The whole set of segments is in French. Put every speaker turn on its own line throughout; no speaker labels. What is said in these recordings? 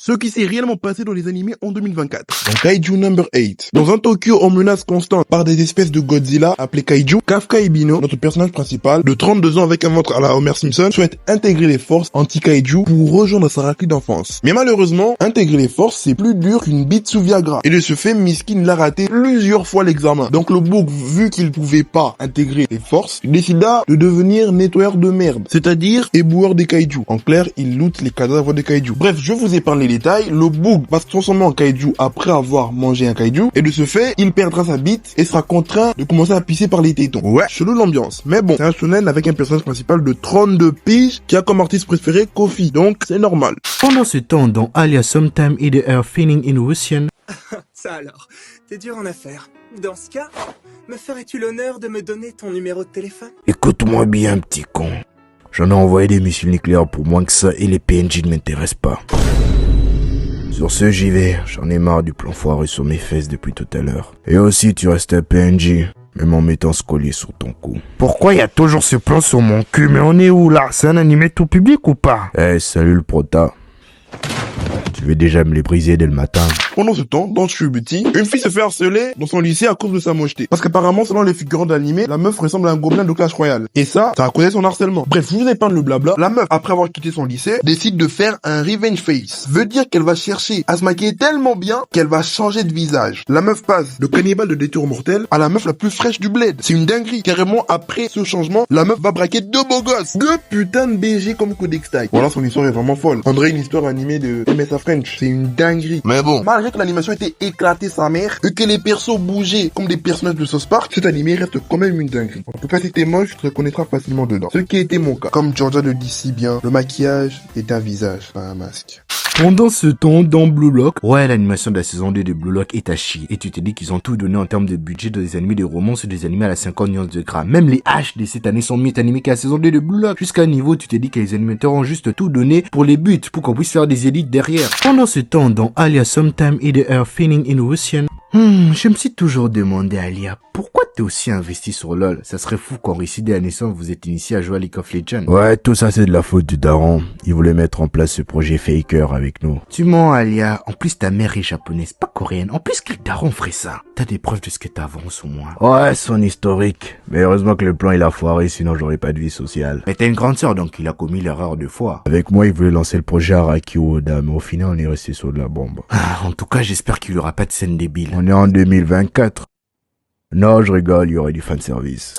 ce qui s'est réellement passé dans les animés en 2024. Dans Kaiju Number 8, dans un Tokyo en menace constante par des espèces de Godzilla appelés Kaiju, Kafka Ibino, notre personnage principal, de 32 ans avec un ventre à la Homer Simpson, souhaite intégrer les forces anti-Kaiju pour rejoindre sa raclée d'enfance. Mais malheureusement, intégrer les forces, c'est plus dur qu'une bite sous Viagra. Et de ce fait, Miskin l'a raté plusieurs fois l'examen. Donc le bouc, vu qu'il pouvait pas intégrer les forces, il décida de devenir nettoyeur de merde, c'est-à-dire éboueur des Kaiju. En clair, il loot les cadavres des Kaiju. Bref, je vous ai parlé les détails. Le bouc va se transformer en Kaiju après avoir mangé un Kaiju, et de ce fait, il perdra sa bite et sera contraint de commencer à pisser par les tétons. Ouais, chelou l'ambiance. Mais bon, c'est un shonen avec un personnage principal de 32 piges qui a comme artiste préféré Kofi, donc c'est normal.
Pendant ce temps, dans Alia Sometime in the Air Feeling in Russian.
Ça alors, t'es dur en affaires. Dans ce cas, me ferais-tu l'honneur de me donner ton numéro de téléphone?
Écoute-moi bien, petit con. J'en ai envoyé des missiles nucléaires pour moins que ça et les PNJ ne m'intéressent pas. Sur ce, j'y vais. J'en ai marre du plan foireux sur mes fesses depuis tout à l'heure. Et aussi, tu restes un PNJ, même en mettant ce collier sur ton cou. Pourquoi y a toujours ce plan sur mon cul? Mais on est où là? C'est un animé tout public ou pas? Salut le prota. Tu veux déjà me les briser dès le matin.
Pendant ce temps, dans Shubuti, une fille se fait harceler dans son lycée à cause de sa mocheté. Parce qu'apparemment, selon les figurants d'animé, la meuf ressemble à un gobelin de Clash Royale. Et ça a causé son harcèlement. Bref, je vous épargne le blabla. La meuf, après avoir quitté son lycée, décide de faire un revenge face. Veut dire qu'elle va chercher à se maquiller tellement bien qu'elle va changer de visage. La meuf passe de cannibale de détour mortel à la meuf la plus fraîche du bled. C'est une dinguerie. Carrément, après ce changement, la meuf va braquer deux beaux gosses. Deux putains de BG comme Codex Tag. Voilà, son histoire est vraiment folle. On dirait une histoire animée de MSA French. C'est une dinguerie. Mais bon, malgré que l'animation était éclatée sa mère, et que les persos bougeaient comme des personnages de South Park, cet animé reste quand même une dinguerie. En tout cas, si t'es moche, tu te reconnaîtras facilement dedans. Ce qui était mon cas. Comme Georgia le dit si bien, le maquillage est un visage, pas un masque.
Pendant ce temps, dans Blue Lock, ouais, l'animation de la saison 2 de Blue Lock est à chier. Et tu te dis qu'ils ont tout donné en termes de budget dans des animés de romance et des animés à la 50 nuances de gras. Même les H de cette année sont mieux animés qu'à la saison 2 de Blue Lock. Jusqu'à un niveau, tu te dis que les animateurs ont juste tout donné pour les buts, pour qu'on puisse faire des élites derrière. Pendant ce temps, dans Alia Sometime in the Air Feeling in Russian, je me suis toujours demandé, Alia, pourquoi t'es aussi investi sur LoL? Ça serait fou qu'en récit de la naissance, vous êtes initié à jouer à League of Legends.
Ouais, tout ça c'est de la faute du daron. Il voulait mettre en place ce projet Faker avec nous.
Tu mens, Alia. En plus, ta mère est japonaise, pas coréenne. En plus, quel daron ferait ça? T'as des preuves de ce que t'avances au moins.
Ouais, son historique. Mais heureusement que le plan il a foiré, sinon j'aurais pas de vie sociale.
Mais t'as une grande sœur, donc il a commis l'erreur 2 fois.
Avec moi, il voulait lancer le projet Araki Oda, mais au final, on est resté sur de la bombe.
En tout cas, j'espère qu'il y aura pas de scène débile.
On est en 2024. Non, je rigole, il y aurait du fanservice.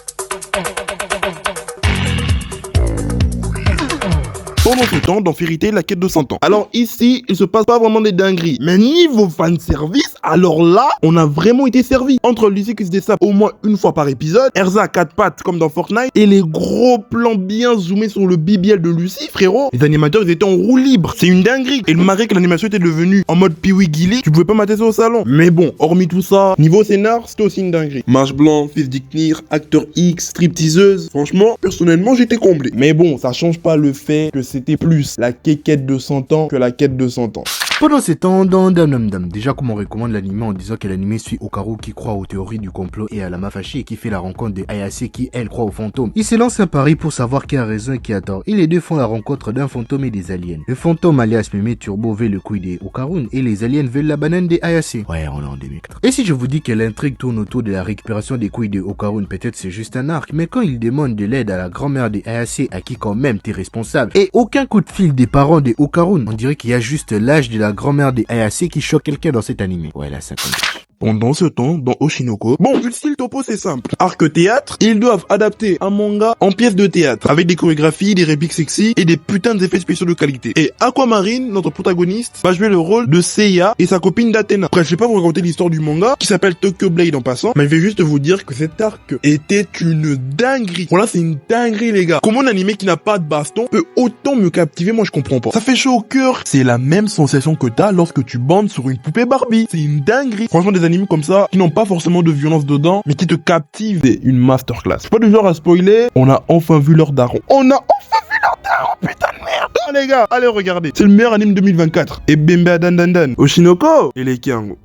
Pendant ce temps, dans Fairy Tail, la quête de 100 ans. Alors ici, il se passe pas vraiment des dingueries. Mais niveau fanservice, alors là, on a vraiment été servi. Entre Lucy qui se dessape au moins une fois par épisode, Erza à 4 pattes comme dans Fortnite, et les gros plans bien zoomés sur le BBL de Lucy, frérot. Les animateurs, ils étaient en roue libre. C'est une dinguerie. Et malgré que l'animation était devenue en mode Pee-wee Gilly, tu pouvais pas mater ça au salon. Mais bon, hormis tout ça, niveau scénar, c'était aussi une dinguerie. Marche blanc, fils d'Icknir, acteur X, stripteaseuse. Franchement, personnellement, j'étais comblé. Mais bon, ça change pas le fait que c'était plus la quéquette de 100 ans que la quête de 100 ans.
Pendant ces temps, dans Dam Dam Dam, déjà comme on recommande l'anime en disant que l'anime suit Okaru qui croit aux théories du complot et à la Mafashi et qui fait la rencontre de Ayase qui elle croit aux fantômes. Il se lance un pari pour savoir qui a raison et qui a tort. Et les deux font la rencontre d'un fantôme et des aliens. Le fantôme alias Meme Turbo veut le couille des Okaru et les aliens veulent la banane des Ayase. Ouais, on est en 2004. Et si je vous dis que l'intrigue tourne autour de la récupération des couilles des Okaru, peut-être c'est juste un arc, mais quand il demande de l'aide à la grand-mère des Ayase à qui quand même t'es responsable et aucun coup de fil des parents des Okaru, on dirait qu'il y a juste l'âge de la grand-mère des Ayase qui choque quelqu'un dans cet animé. Ouais, là, ça compte.
Pendant ce temps, dans Oshinoko, bon, le style topo c'est simple. Arc théâtre, ils doivent adapter un manga en pièce de théâtre, avec des chorégraphies, des répliques sexy et des putains d'effets spéciaux de qualité. Et Aquamarine, notre protagoniste, va jouer le rôle de Seiya et sa copine d'Athéna. Après, je vais pas vous raconter l'histoire du manga, qui s'appelle Tokyo Blade en passant, mais je vais juste vous dire que cet arc était une dinguerie. Voilà, c'est une dinguerie, les gars. Comment un animé qui n'a pas de baston peut autant me captiver, moi je comprends pas. Ça fait chaud au cœur. C'est la même sensation que t'as lorsque tu bandes sur une poupée Barbie. C'est une dinguerie. Franchement, des animés comme ça, qui n'ont pas forcément de violence dedans, mais qui te captivent, c'est une masterclass. Pas du genre à spoiler, on a enfin vu leur daron. On a enfin vu leur daron, putain de merde. Oh les gars, allez regardez. C'est le meilleur anime 2024. Et Bemba Dan Dan Dan, Oshinoko et les Kiango.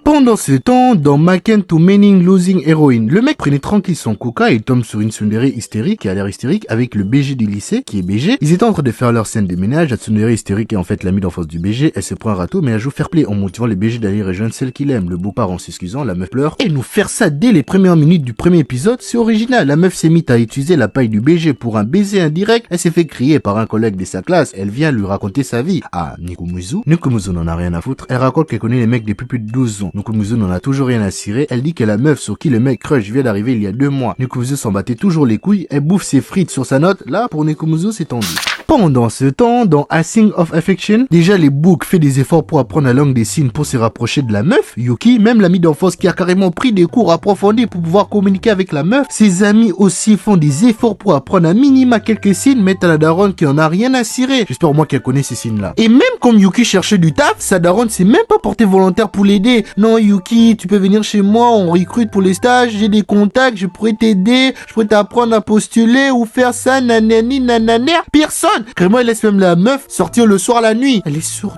Pendant ce temps, dans Maken to Meaning Losing Heroine, le mec prenait tranquille son coca et tombe sur une tsundere hystérique qui a l'air hystérique avec le BG du lycée qui est BG. Ils étaient en train de faire leur scène de ménage. La tsundere hystérique est en fait l'amie d'enfance du BG. Elle se prend un râteau mais elle joue fair play en motivant le BG d'aller rejoindre celle qu'il aime. Le beau part en s'excusant, la meuf pleure. Et nous faire ça dès les premières minutes du premier épisode, c'est original. La meuf s'est mise à utiliser la paille du BG pour un baiser indirect. Elle s'est fait crier par un collègue de sa classe. Elle vient lui raconter sa vie à Nekumuzu. Nekumuzu n'en a rien à foutre. Elle raconte qu'elle connaît les mecs depuis plus de 12 ans. Nekumuzu n'en a toujours rien à cirer. Elle dit que la meuf sur qui le mec crush vient d'arriver il y a 2 mois. Nekumuzu s'en battait toujours les couilles. Elle bouffe ses frites sur sa note. Là, pour Nekumuzu, c'est tendu. Pendant ce temps, dans A Thing of Affection, déjà les books fait des efforts pour apprendre la langue des signes pour se rapprocher de la meuf. Yuki, même l'ami d'enfance qui a carrément pris des cours approfondis pour pouvoir communiquer avec la meuf. Ses amis aussi font des efforts pour apprendre un minima quelques signes, mais t'as la daronne qui en a rien à cirer. J'espère au moins qu'elle connaît ces signes-là. Et même comme Yuki cherchait du taf, sa daronne s'est même pas portée volontaire pour l'aider. Non Yuki, tu peux venir chez moi, on recrute pour les stages, j'ai des contacts, je pourrais t'aider, je pourrais t'apprendre à postuler ou faire ça, nanani, nananer. Personne. Vraiment, elle laisse même la meuf sortir le soir la nuit. Elle est sourde.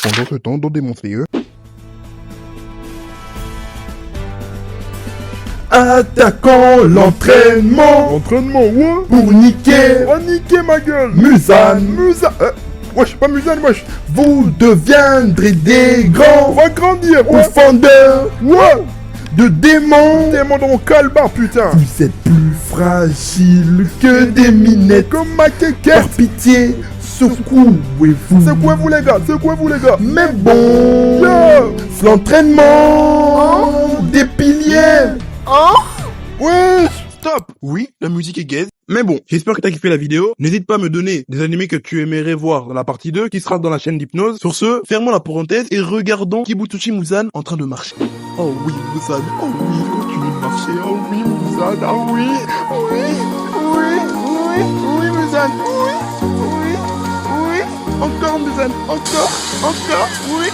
Pendant ce temps, dans Demon Slayer,
Attaquant l'entraînement
entraînement, ouais.
pour niquer
Va niquer ma gueule.
Musan.
Wesh, pas Musan, wesh.
Vous deviendrez des
On
grands
va grandir, ouais.
pourfendeurs
Ouais.
de démons.
Démon dans mon calbar, putain.
Vous êtes plus fragile que des minettes.
Comme ma quéquette.
Par pitié, secouez-vous.
Secouez-vous les gars, secouez-vous les gars.
Mais bon,
Yo.
l'entraînement des piliers.
Wesh. Stop. Oui, la musique est gaze. Mais bon, j'espère que t'as kiffé la vidéo. N'hésite pas à me donner des animés que tu aimerais voir dans la partie 2 qui sera dans la chaîne d'hypnose. Sur ce, fermons la parenthèse et regardons Kibutsushi Muzan en train de marcher. Oh oui, Muzan. Oh oui, continue de marcher. Oh oui, Muzan. Ah oui. Oui, Muzan. Oui. Encore Muzan. Encore. Oui.